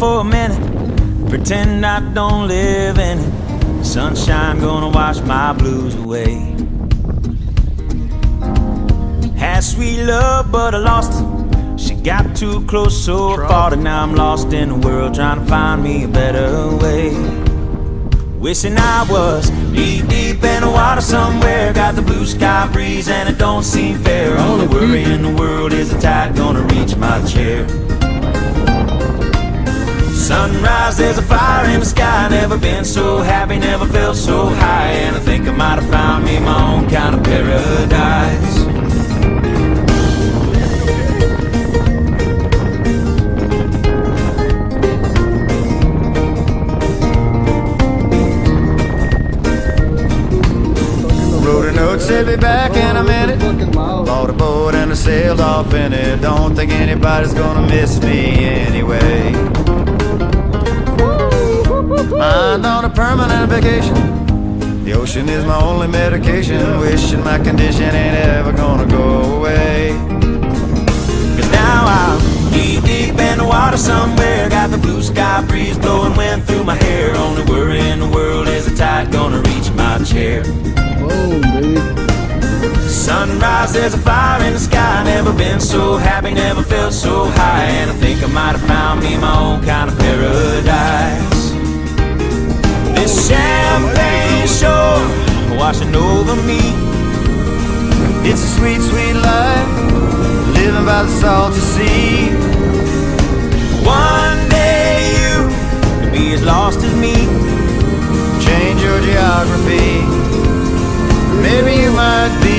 for a minute, pretend I don't live in it. Sunshine gonna wash my blues away. Had sweet love, but I lost it. She got too close, so far, and now I'm lost in the world, trying to find me a better way. Wishing I was knee deep in the water somewhere, got the blue sky breeze and it don't seem fair. Only worry in the world is the tide gonna reach my chair. Sunrise, there's a fire in the sky, never been so happy, never felt so high, and I think I might have found me my own kind of paradise. Said be back in a minute. Bought a boat and I sailed off in it. Don't think anybody's gonna miss me anyway. I'm on a permanent vacation. The ocean is my only medication. Wishing my condition ain't ever gonna go away. Cause now I'm knee deep in the water somewhere, got the blue sky breeze blowing wind through my hair. Only worry in the world is the tide gonna reach my chair. Whoa, baby. Sunrise, there's a fire in the sky, never been so happy, never felt so high, and I think I might have found me my own kind of paradise. This champagne shore washing over me, it's a sweet, sweet life, living by the salty sea. One day you could be as lost as me. Change your geography, maybe you might be.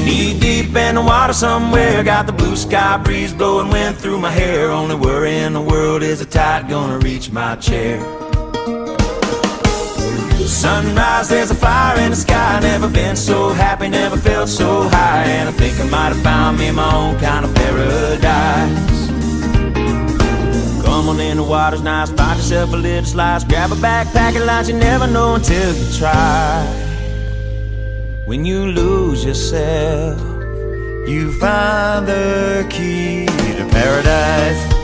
Knee deep in the water somewhere, got the blue sky breeze blowing wind through my hair. Only worry in the world is the tide gonna reach my chair. Sunrise, there's a fire in the sky, never been so happy, never felt so high, and I think I might have found me my own kind of paradise. Come on in, the water's nice, find yourself a little slice, grab a backpack and lunch, you never know until you try. When you lose yourself, you find the key to paradise.